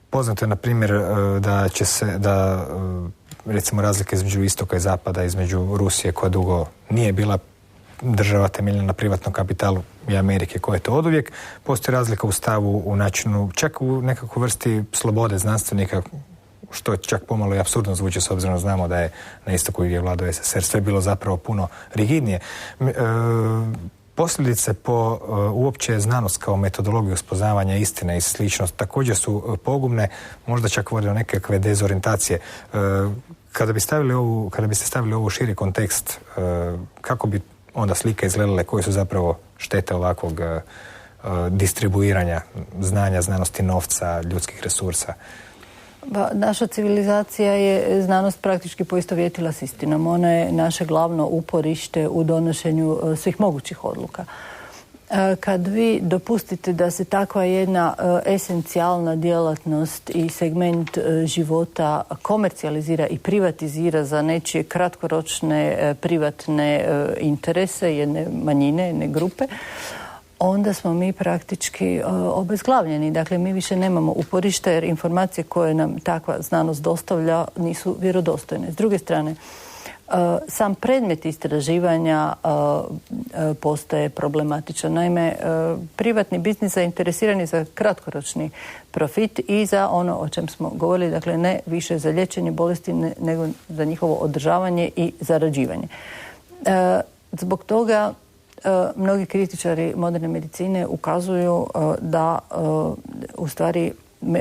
Poznato je, na primjer, da recimo razlike između istoka i zapada, između Rusije koja dugo nije bila država temeljena na privatnom kapitalu i Amerike koja je to oduvijek. Postoji razlika u stavu, u načinu, čak u nekakvoj vrsti slobode znanstvenika, što je čak pomalo i apsurdno zvuči s obzirom znamo da je na istoku gdje je vladao SSSR sve bilo zapravo puno rigidnije. Posljedice po uopće znanost kao metodologiju spoznavanja istine i slično također su pogubne, možda čak vode do nekakve dezorientacije. Kada biste stavili ovo u širi kontekst, kako bi onda slike izgledale, koje su zapravo štete ovakvog distribuiranja znanja, znanosti, novca, ljudskih resursa? Naša civilizacija je znanost praktički poistovjetila s istinom. Ona je naše glavno uporište u donošenju svih mogućih odluka. Kad vi dopustite da se takva jedna esencijalna djelatnost i segment života komercijalizira i privatizira za nečije kratkoročne privatne interese jedne manjine, jedne grupe, onda smo mi praktički obezglavljeni. Dakle, mi više nemamo uporište jer informacije koje nam takva znanost dostavlja nisu vjerodostojne. S druge strane, sam predmet istraživanja postaje problematičan. Naime, privatni biznis zainteresiran je za kratkoročni profit i za ono o čem smo govorili, dakle ne više za liječenje bolesti nego za njihovo održavanje i zarađivanje. Zbog toga mnogi kritičari moderne medicine ukazuju da u stvari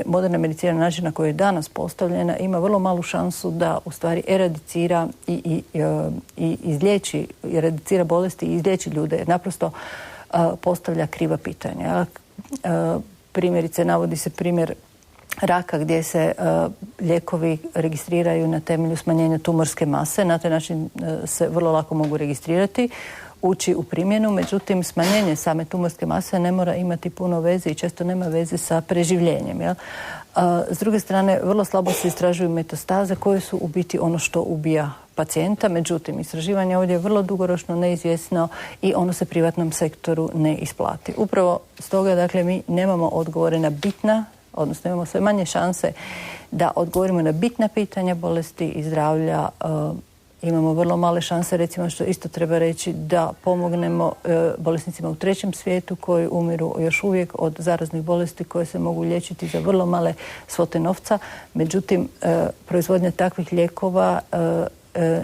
moderna medicina na način na koji je danas postavljena ima vrlo malu šansu da u stvari eradicira i izliječi, eradicira bolesti i izliječi ljude jer naprosto postavlja kriva pitanja. Primjerice, navodi se primjer raka gdje se lijekovi registriraju na temelju smanjenja tumorske mase. Na taj način se vrlo lako mogu registrirati, ući u primjenu, međutim smanjenje same tumorske mase ne mora imati puno veze i često nema veze sa preživljenjem. Jel? S druge strane, vrlo slabo se istražuju metastaze koje su u biti ono što ubija pacijenta, međutim istraživanje ovdje je vrlo dugoročno neizvjesno i ono se privatnom sektoru ne isplati. Upravo stoga, dakle, mi nemamo odgovore na bitna, odnosno imamo sve manje šanse da odgovorimo na bitna pitanja bolesti i zdravlja. Imamo vrlo male šanse, recimo što isto treba reći, da pomognemo bolesnicima u trećem svijetu koji umiru još uvijek od zaraznih bolesti koje se mogu liječiti za vrlo male svote novca. Međutim, proizvodnja takvih lijekova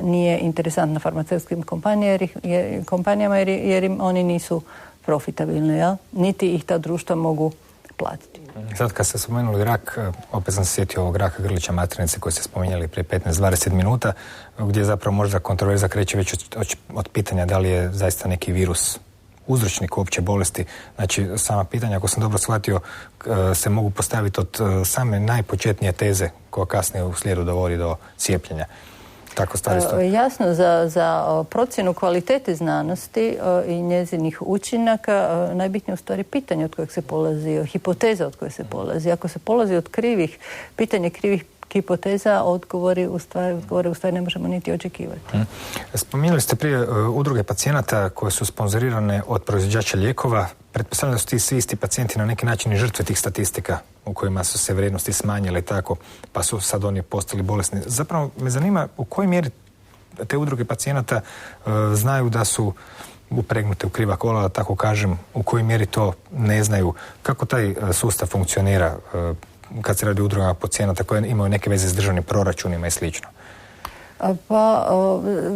nije interesantna farmaceutskim kompanijama jer im oni nisu profitabilni, jel? Niti ih ta društva mogu platiti. Sad kad ste spomenuli rak, opet sam se sjetio ovog raka grlića maternice koji ste spominjali prije 15-20 minuta, gdje zapravo možda kontroverza kreće već od pitanja da li je zaista neki virus uzročnik uopće bolesti. Znači, sama pitanja, ako sam dobro shvatio, se mogu postaviti od same najpočetnije teze koja kasnije u slijedu dovodi do cijepljenja. Tako stvari stoji. Jasno, za procjenu kvalitete znanosti i njezinih učinaka najbitnije u stvari pitanje od kojeg se polazi, hipoteza od koje se polazi. Ako se polazi od pitanje krivih hipoteza, odgovore u stvari ne možemo niti očekivati. Spominjali ste prije udruge pacijenata koje su sponzorirane od proizvođača lijekova. Pretpostavljam da su ti svi isti pacijenti na neki način i žrtve tih statistika u kojima su se vrijednosti smanjile i tako, pa su sad oni postali bolesni. Zapravo me zanima u kojoj mjeri te udruge pacijenata znaju da su upregnute u kriva kola, da tako kažem, u kojoj mjeri to ne znaju. Kako taj sustav funkcionira kad se radi o udrugama pacijenata koje imaju neke veze s državnim proračunima i slično? Pa,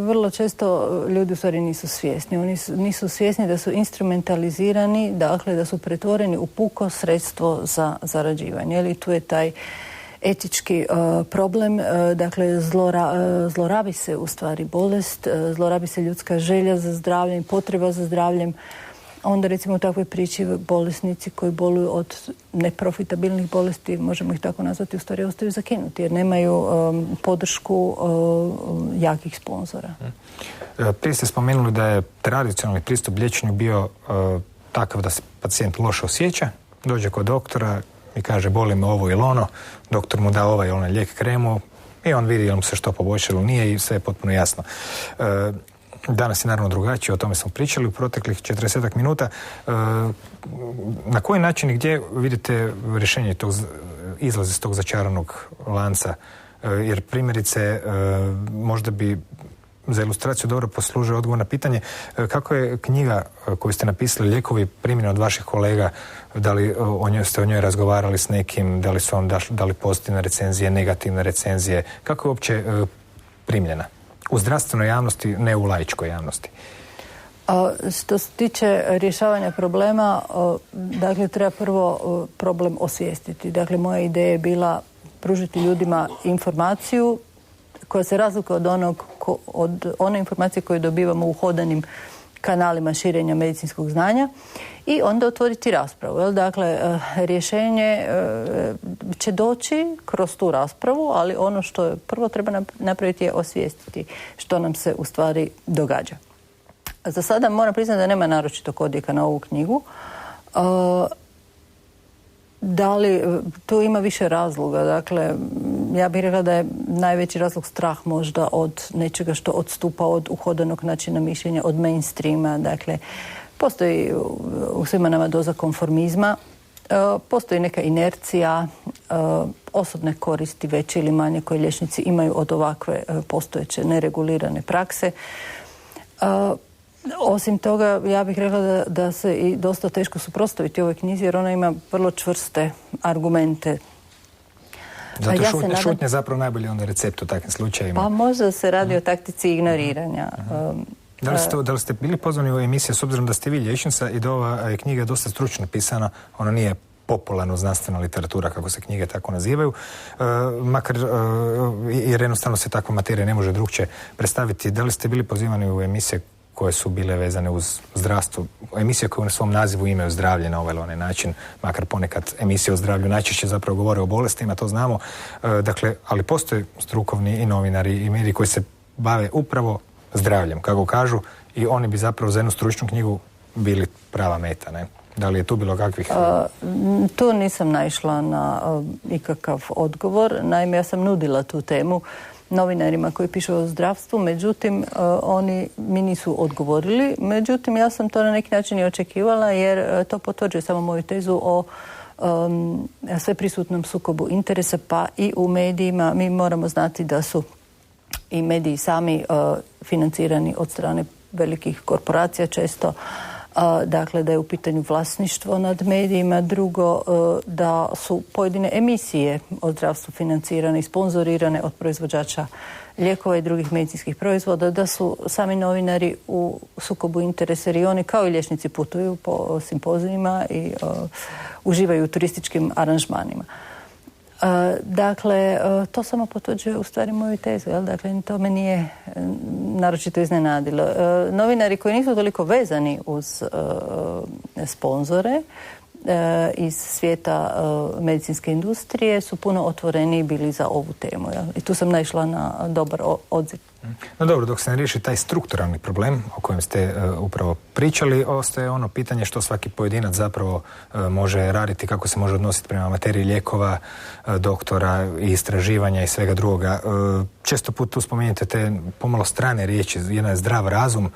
vrlo često ljudi u stvari nisu svjesni. Oni nisu svjesni da su instrumentalizirani, dakle da su pretvoreni u puko sredstvo za zarađivanje. Ili tu je taj etički problem, dakle zlorabi se u stvari bolest, zlorabi se ljudska želja za zdravljem, potreba za zdravljem. Onda recimo u takvoj priči bolesnici koji boluju od neprofitabilnih bolesti, možemo ih tako nazvati, u stvari ostaju zakinuti jer nemaju podršku jakih sponzora. Prije ste spomenuli da je tradicionalni pristup liječenju bio takav da se pacijent loše osjeća, dođe kod doktora i kaže boli me ovo ili ono, doktor mu da ovaj ili onaj lijek, kremu i on vidi jel mu se što poboljšalo nije i sve je potpuno jasno. Danas je naravno drugačije, o tome smo pričali u proteklih 40 minuta. Na koji način i gdje vidite rješenje izlaze iz tog začaranog lanca? Jer primjerice možda bi za ilustraciju dobro poslužio odgovor na pitanje kako je knjiga koju ste napisali Lijekovi primjena od vaših kolega, da li ste o njoj razgovarali s nekim, da li su vam dali pozitivne recenzije, negativne recenzije, kako je uopće primljena? U zdravstvenoj javnosti, ne u laičkoj javnosti. Što se tiče rješavanja problema, dakle, treba prvo problem osvijestiti. Dakle, moja ideja je bila pružiti ljudima informaciju koja se razlikuje od one informacije koje dobivamo u hodanim kanalima širenja medicinskog znanja i onda otvoriti raspravu. Dakle, rješenje će doći kroz tu raspravu, ali ono što prvo treba napraviti je osvijestiti što nam se u stvari događa. Za sada moram priznati da nema naročitog odjeka na ovu knjigu. Da li, tu ima više razloga. Dakle, ja bih rekla da je najveći razlog strah možda od nečega što odstupa od uhodanog načina mišljenja, od mainstreama. Dakle, postoji u svima nama doza konformizma, postoji neka inercija, osobne koristi veće ili manje koje liječnici imaju od ovakve postojeće neregulirane prakse. Osim toga, ja bih rekla da se i dosta teško suprotstaviti ovoj knjizi jer ona ima vrlo čvrste argumente. Zato šutnja zapravo najbolji onda recept u takvim slučajevima. Pa možda se radi o taktici ignoriranja. Da li ste bili pozvani u emisiju s obzirom da ste vi liječnica i da ova knjiga je dosta stručno pisana, ona nije popularno znanstvena literatura, kako se knjige tako nazivaju, makar jer jednostavno se takva materija ne može drugčije predstaviti. Da li ste bili pozivani u emisije koje su bile vezane uz zdravstvo, emisije koje u svom nazivu imaju zdravlje na ovaj ili onaj način, makar ponekad emisije o zdravlju najčešće zapravo govore o bolestima, to znamo. Dakle, ali postoje strukovni i novinari i mediji koji se bave upravo zdravljem, kako kažu, i oni bi zapravo za jednu stručnu knjigu bili prava meta, ne? Da li je tu bilo kakvih... Tu nisam naišla na ikakav odgovor. Naime, ja sam nudila tu temu novinarima koji pišu o zdravstvu, međutim, oni mi nisu odgovorili. Međutim, ja sam to na neki način i očekivala jer to potvrđuje samo moju tezu o sveprisutnom sukobu interesa, pa i u medijima. Mi moramo znati da su i mediji sami financirani od strane velikih korporacija često. Dakle, da je u pitanju vlasništvo nad medijima. Drugo, da su pojedine emisije o zdravstvu financirane i sponzorirane od proizvođača lijekova i drugih medicinskih proizvoda, da su sami novinari u sukobu interesa jer i oni kao i liječnici putuju po simpozijima i uživaju u turističkim aranžmanima. Dakle, to samo potvrđuje u stvari moju tezu, jel? Dakle, to me nije naročito iznenadilo. Novinari koji nisu toliko vezani uz sponzore iz svijeta medicinske industrije su puno otvoreniji bili za ovu temu, jel? I tu sam naišla na dobar odziv. No dobro, dok se ne riješi taj strukturalni problem o kojem ste upravo pričali, ostaje ono pitanje što svaki pojedinac zapravo može raditi, kako se može odnositi prema materiji lijekova, doktora i istraživanja i svega drugoga. Često put tu spominjete te pomalo strane riječi, jedna je zdrav razum,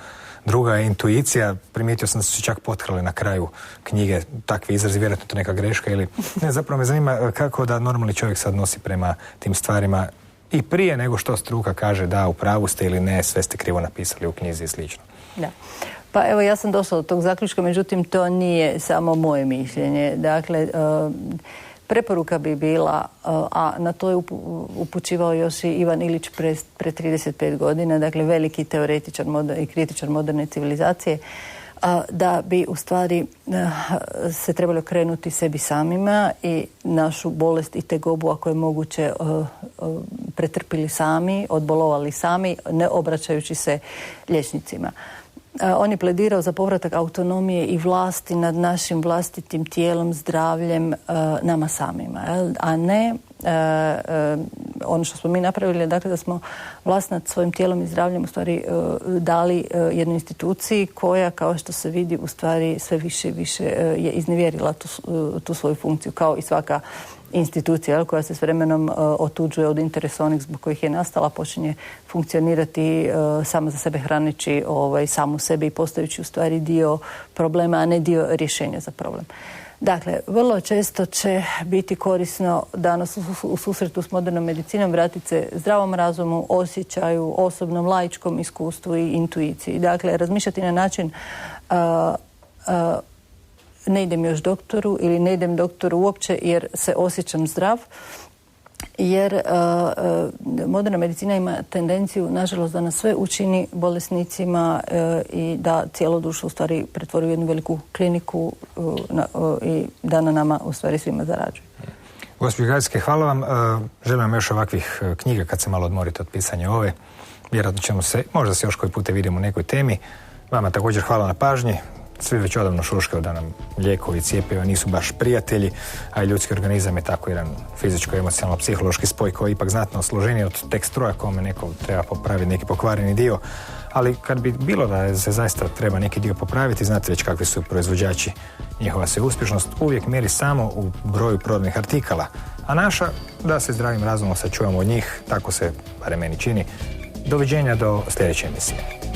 druga je intuicija. Primijetio sam da su se čak potkrali na kraju knjige takvi izrazi, vjerojatno to neka greška ili... Ne, zapravo me zanima kako da normalni čovjek se odnosi prema tim stvarima i prije nego što struka kaže da u pravu ste ili ne, sve ste krivo napisali u knjizi i slično. Da. Pa evo, ja sam došla do tog zaključka, međutim to nije samo moje mišljenje. Dakle, preporuka bi bila, a na to je upućivao još i Ivan Ilić pre 35 godina, dakle veliki teoretičar i kritičar moderne civilizacije, da bi u stvari se trebalo krenuti sebi samima i našu bolest i tegobu, ako je moguće, pretrpili sami, odbolovali sami, ne obraćajući se liječnicima. On je pledirao za povratak autonomije i vlasti nad našim vlastitim tijelom, zdravljem, nama samima, a ne ono što smo mi napravili, dakle da smo vlast nad svojim tijelom i zdravljem u stvari dali jednoj instituciji koja, kao što se vidi, u stvari sve više i više je iznevjerila tu svoju funkciju, kao i svaka institucija koja se s vremenom otuđuje od interesa onih zbog kojih je nastala, počinje funkcionirati sama za sebe, hraneći samu sebe i postajući u stvari dio problema, a ne dio rješenja za problem. Dakle, vrlo često će biti korisno danas u susretu s modernom medicinom vratiti se zdravom razumu, osjećaju, osobnom laičkom iskustvu i intuiciji. Dakle, razmišljati na način ne idem još doktoru ili ne idem doktoru uopće jer se osjećam zdrav, jer moderna medicina ima tendenciju, nažalost, da nas sve učini bolesnicima i da cijelo društvo u stvari pretvori u jednu veliku kliniku i da na nama u stvari svima zarađuje. Gospođo Gajske, hvala vam. Želim vam još ovakvih knjiga kad se malo odmorite od pisanja ove. Vjerojatno ćemo se, možda se još koji puta vidimo u nekoj temi. Vama također hvala na pažnji. Svi već odavno šuškaju da nam lijekovi i cjepiva nisu baš prijatelji, a i ljudski organizam je tako jedan fizičko-emocionalno-psihološki spoj koji je ipak znatno složeniji od tek stroja kome neko treba popraviti neki pokvareni dio. Ali kad bi bilo da se zaista treba neki dio popraviti, znate već kakvi su proizvođači, njihova se uspješnost uvijek mjeri samo u broju prodanih artikala, a naša da se zdravim razumom sačuvamo od njih, tako se barem meni čini. Doviđenja do sljedeće emisije.